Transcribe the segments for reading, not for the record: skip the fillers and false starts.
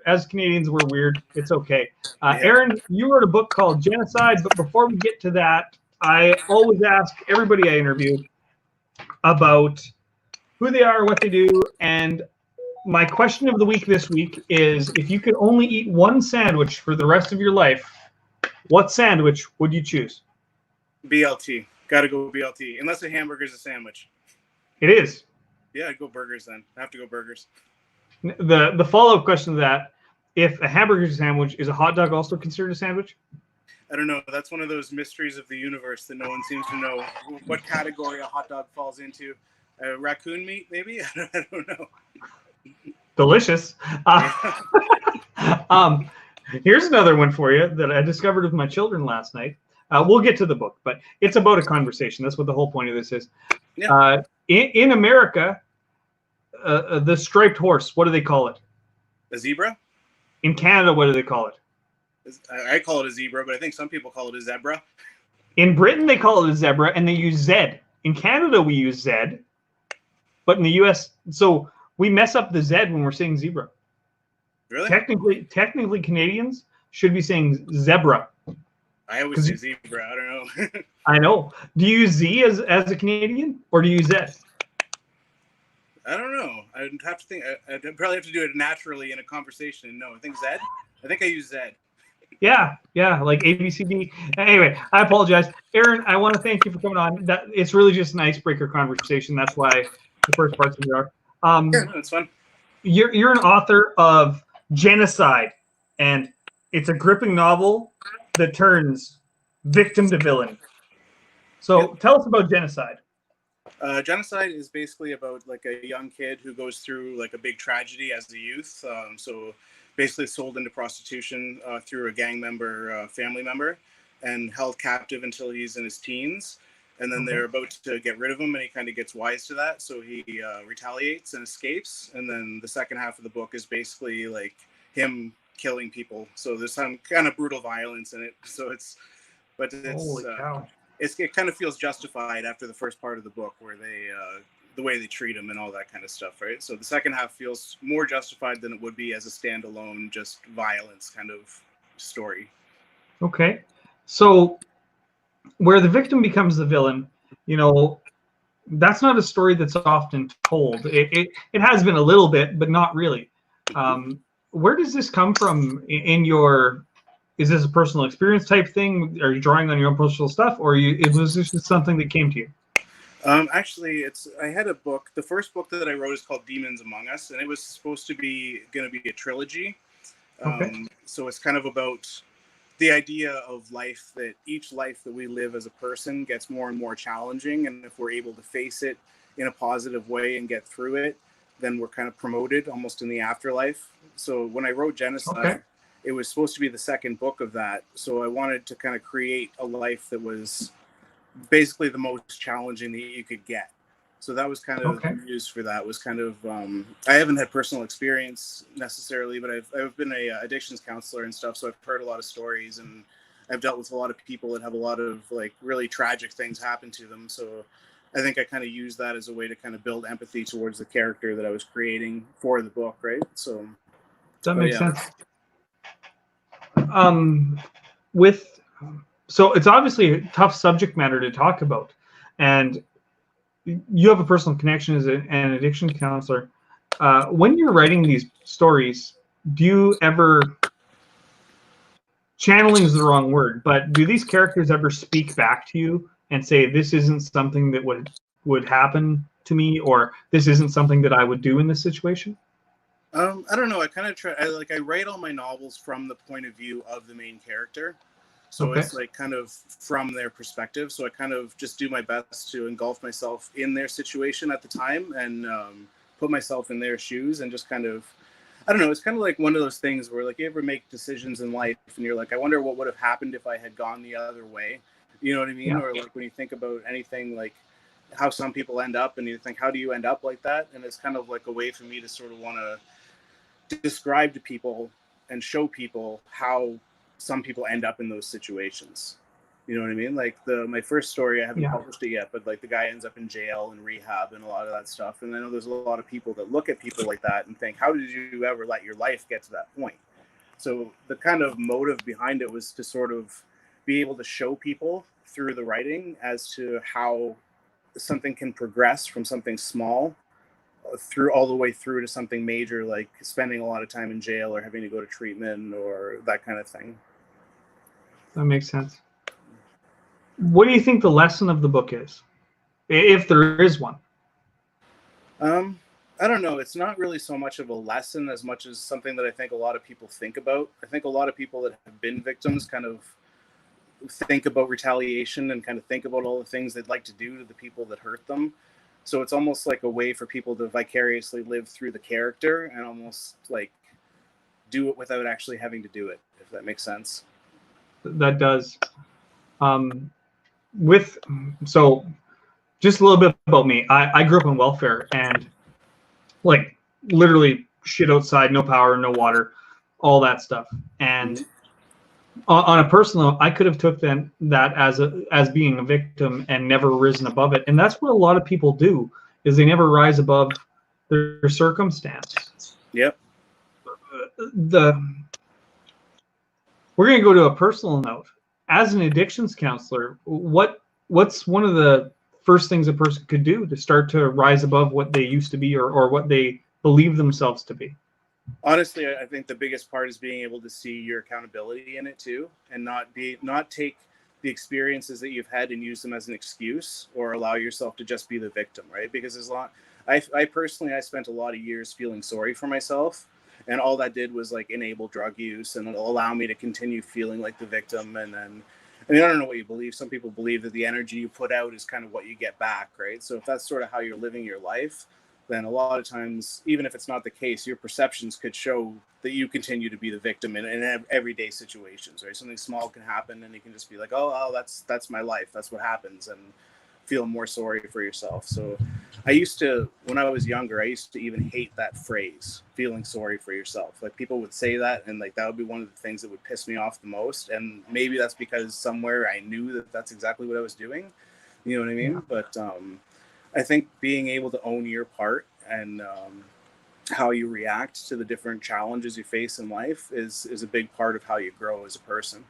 As Canadians, we're weird. It's okay. Yeah. Aaron, you wrote a book called Genocide, but before we get to that, I always ask everybody I interview about who they are, what they do, and my question of the week this week is, if you could only eat one sandwich for the rest of your life, what sandwich would you choose? BLT. Gotta go BLT. Unless a hamburger's a sandwich. It is. Yeah, I'd go burgers then. I have to go burgers. The follow-up question to that, if a hamburger sandwich, is a hot dog also considered a sandwich? I don't know. That's one of those mysteries of the universe that no one seems to know what category a hot dog falls into. Raccoon meat, maybe? I don't know. Delicious. Here's another one for you that I discovered with my children last night. We'll get to the book, but it's about a conversation. That's what the whole point of this is. Yeah. In America, the striped horse, what do they call it? A zebra? In Canada, what do they call it? I call it a zebra, but I think some people call it a zebra. In Britain, they call it a zebra, and they use Z. In Canada, we use Z. But in the U.S., so we mess up the Z when we're saying zebra. Really? Technically, Canadians should be saying zebra. I always say zebra. I don't know. I know. Do you use Z as a Canadian, or do you use Z? I don't know. I'd have to think. I'd probably have to do it naturally in a conversation. No, I think Z. I think I use Z. Yeah, like ABCD. Anyway, I apologize, Aaron. I want to thank you for coming on. That it's really just an icebreaker conversation. That's why the first parts of it are. Yeah, that's fun. You're an author of Genocide, and it's a gripping novel that turns victim to villain. So tell us about Genocide. Genocide is basically about like a young kid who goes through like a big tragedy as a youth. So basically sold into prostitution through a gang member, family member, and held captive until he's in his teens. And then they're about to get rid of him, and he kind of gets wise to that. So he retaliates and escapes. And then the second half of the book is basically like him killing people. So there's some kind of brutal violence in it. So it kind of feels justified after the first part of the book, where they the way they treat him and all that kind of stuff, right? So the second half feels more justified than it would be as a standalone, just violence kind of story. Okay, so where the victim becomes the villain, that's not a story that's often told. It has been a little bit, but not really. Where does this come from in your? Is this a personal experience type thing? Are you drawing on your own personal stuff, or was this just something that came to you? Actually, I had a book. The first book that I wrote is called Demons Among Us, and it was supposed to be going to be a trilogy. So it's kind of about the idea of life, that each life that we live as a person gets more and more challenging, and if we're able to face it in a positive way and get through it, then we're kind of promoted almost in the afterlife. So when I wrote Genocide, it was supposed to be the second book of that. So I wanted to kind of create a life that was basically the most challenging that you could get. So that was kind of the muse for that. Was kind of I haven't had personal experience necessarily, but I've been a addictions counselor and stuff. So I've heard a lot of stories, and I've dealt with a lot of people that have a lot of like really tragic things happen to them. So I think I kind of used that as a way to kind of build empathy towards the character that I was creating for the book, right? So that makes sense. So it's obviously a tough subject matter to talk about, and you have a personal connection as an addiction counselor. When you're writing these stories, do you ever, channeling is the wrong word, but do these characters ever speak back to you and say, this isn't something that would happen to me, or this isn't something that I would do in this situation? I don't know. I kind of try. I write all my novels from the point of view of the main character, so it's like kind of from their perspective. So I kind of just do my best to engulf myself in their situation at the time and put myself in their shoes and just kind of, I don't know. It's kind of like one of those things where like you ever make decisions in life and you're like, I wonder what would have happened if I had gone the other way. You know what I mean? Yeah. Or like when you think about anything, like how some people end up, and you think, how do you end up like that? And it's kind of like a way for me to sort of want to describe to people and show people how some people end up in those situations. You know what I mean? Like my first story, I haven't Yeah. published it yet, but like the guy ends up in jail and rehab and a lot of that stuff. And I know there's a lot of people that look at people like that and think, how did you ever let your life get to that point? So the kind of motive behind it was to sort of be able to show people through the writing as to how something can progress from something small through all the way through to something major, like spending a lot of time in jail or having to go to treatment or that kind of thing. That makes sense. What do you think the lesson of the book is, if there is one? I don't know. It's not really so much of a lesson as much as something that I think a lot of people think about. I think a lot of people that have been victims kind of think about retaliation and kind of think about all the things they'd like to do to the people that hurt them. So it's almost like a way for people to vicariously live through the character and almost like do it without actually having to do it, if that makes sense. That does. So just a little bit about me. I grew up on welfare and like literally shit outside, no power, no water, all that stuff. And on a personal note, I could have took that as being a victim and never risen above it. And that's what a lot of people do, is they never rise above their circumstance. Yep. We're going to go to a personal note. As an addictions counselor, what's one of the first things a person could do to start to rise above what they used to be or what they believe themselves to be? Honestly, I think the biggest part is being able to see your accountability in it too, and not take the experiences that you've had and use them as an excuse or allow yourself to just be the victim, right? Because I personally spent a lot of years feeling sorry for myself, and all that did was like enable drug use and it'll allow me to continue feeling like the victim. And then, I mean, I don't know what you believe. Some people believe that the energy you put out is kind of what you get back, right? So if that's sort of how you're living your life, then a lot of times, even if it's not the case, your perceptions could show that you continue to be the victim in everyday situations, right? Something small can happen and you can just be like, oh, that's my life. That's what happens. And feel more sorry for yourself. So I used to, when I was younger, I used to even hate that phrase, feeling sorry for yourself. Like people would say that and like that would be one of the things that would piss me off the most. And maybe that's because somewhere I knew that that's exactly what I was doing. You know what I mean? Yeah. But I think being able to own your part and how you react to the different challenges you face in life is a big part of how you grow as a person.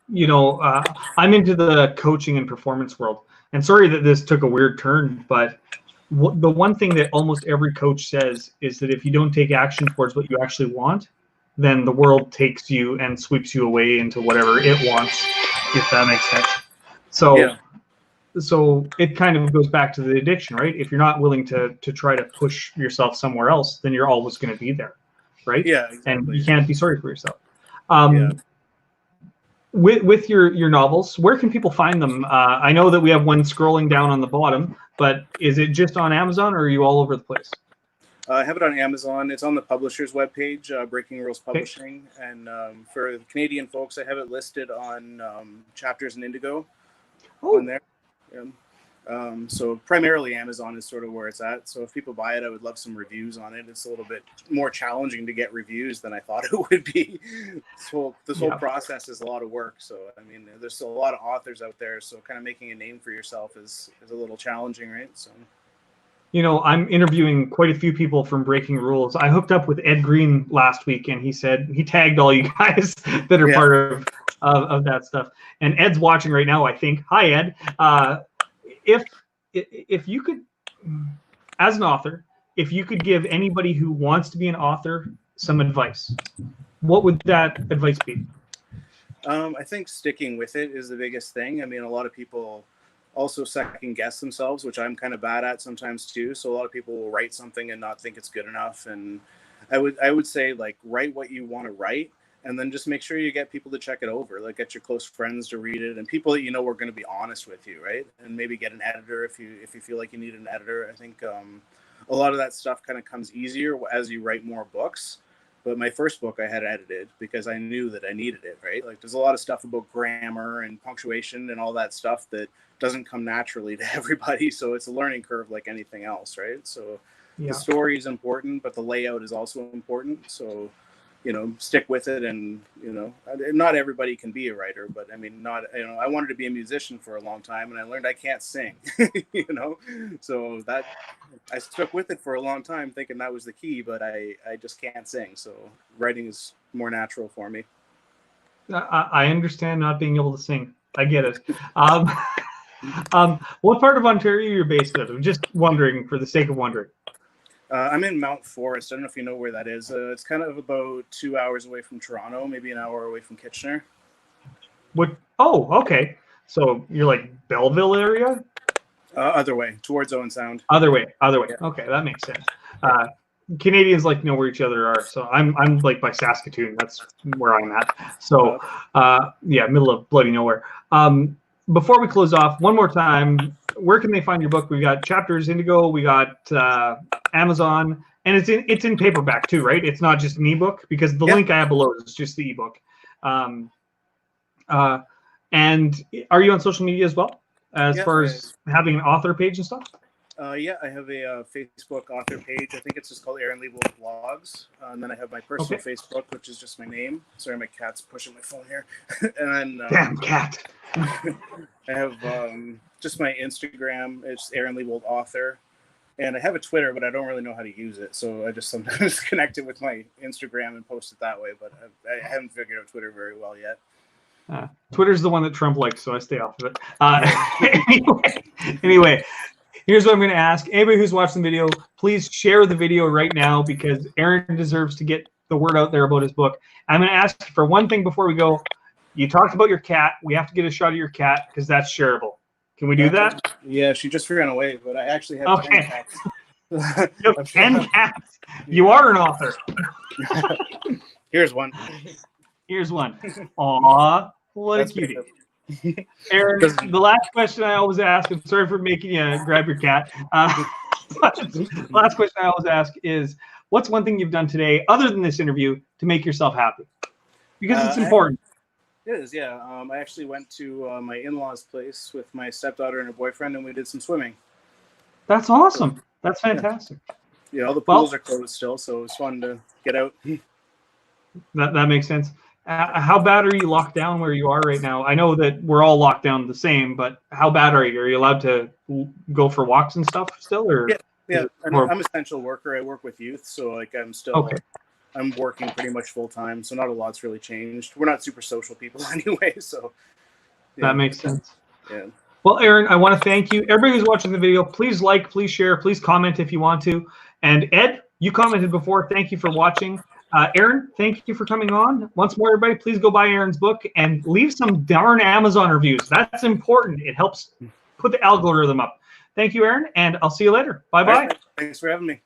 I'm into the coaching and performance world. And sorry that this took a weird turn, but the one thing that almost every coach says is that if you don't take action towards what you actually want, then the world takes you and sweeps you away into whatever it wants, if that makes sense. So it kind of goes back to the addiction, right? If you're not willing to try to push yourself somewhere else, then you're always going to be there, right? Yeah, exactly. And you can't be sorry for yourself. With your novels, where can people find them? I know that we have one scrolling down on the bottom, but is it just on Amazon or are you all over the place? I have it on Amazon. It's on the publisher's webpage, Breaking Rules Publishing. Okay. And for the Canadian folks, I have it listed on Chapters and Indigo on there. So primarily Amazon is sort of where it's at. So if people buy it, I would love some reviews on it. It's a little bit more challenging to get reviews than I thought it would be. This whole process is a lot of work. So, I mean, there's a lot of authors out there. So kind of making a name for yourself is a little challenging, right? So, I'm interviewing quite a few people from Breaking Rules. I hooked up with Ed Green last week, and he said he tagged all you guys that are part of that stuff. And Ed's watching right now, I think. Hi, Ed. If you could, as an author, if you could give anybody who wants to be an author some advice, what would that advice be? I think sticking with it is the biggest thing. I mean, a lot of people also second guess themselves, which I'm kind of bad at sometimes too. So a lot of people will write something and not think it's good enough. And I would say like write what you want to write, and then just make sure you get people to check it over, like get your close friends to read it and people that you know are going to be honest with you, right? And maybe get an editor if you feel like you need an editor. I think a lot of that stuff kind of comes easier as you write more books. But my first book I had edited because I knew that I needed it, right? Like there's a lot of stuff about grammar and punctuation and all that stuff that doesn't come naturally to everybody. So it's a learning curve like anything else, right? So the story is important, but the layout is also important. So stick with it. And, not everybody can be a writer, but I mean, I wanted to be a musician for a long time, and I learned I can't sing, so that I stuck with it for a long time thinking that was the key, but I just can't sing. So writing is more natural for me. I understand not being able to sing. I get it. What part of Ontario you're based out of? I'm just wondering, for the sake of wondering. I'm in Mount Forest. I don't know if you know where that is. It's kind of about 2 hours away from Toronto, maybe an hour away from Kitchener. What? Oh, okay. So you're like Belleville area? Other way, towards Owen Sound. Other way. Yeah. Okay, that makes sense. Canadians like know where each other are. So I'm like by Saskatoon. That's where I'm at. So middle of bloody nowhere. Before we close off, one more time, where can they find your book? We got Chapters Indigo, we got Amazon, and it's in paperback too, right? It's not just an ebook, because the link I have below is just the ebook. And are you on social media as well, as far as having an author page and stuff? I have a Facebook author page. I think it's just called Aaron Leibel Blogs. And then I have my personal Facebook, which is just my name. Sorry, my cat's pushing my phone here. And then damn cat. I have just my Instagram. It's Aaron Leibel Author. And I have a Twitter, but I don't really know how to use it. So I just sometimes connect it with my Instagram and post it that way. But I haven't figured out Twitter very well yet. Twitter's the one that Trump likes, so I stay off of it. Anyway, here's what I'm going to ask. Anybody who's watching the video, please share the video right now, because Aaron deserves to get the word out there about his book. I'm going to ask you for one thing before we go. You talked about your cat. We have to get a shot of your cat, because that's shareable. Can we do that? Yeah, she just ran away, but I actually have 10 cats. You have 10 cats. You are an author. Here's one. Aw, what a cutie. Aaron, the last question I always ask, I'm sorry for making you grab your cat. Last question I always ask is, what's one thing you've done today, other than this interview, to make yourself happy? Because it's important. It is, yeah. I actually went to my in-laws' place with my stepdaughter and her boyfriend, and we did some swimming. That's awesome. That's fantastic. Yeah, all the pools are closed still, so it was fun to get out. That makes sense. How bad are you locked down where you are right now? I know that we're all locked down the same, but how bad are you? Are you allowed to go for walks and stuff still? Or yeah. I'm an essential worker. I work with youth, so I'm still I'm working pretty much full time, so not a lot's really changed. We're not super social people anyway, so that makes sense. Yeah. Well, Aaron, I want to thank you. Everybody who's watching the video, please like, please share, please comment if you want to. And Ed, you commented before. Thank you for watching. Aaron, thank you for coming on. Once more, everybody, please go buy Aaron's book and leave some darn Amazon reviews. That's important. It helps put the algorithm up. Thank you, Aaron, and I'll see you later. Bye-bye. Thanks for having me.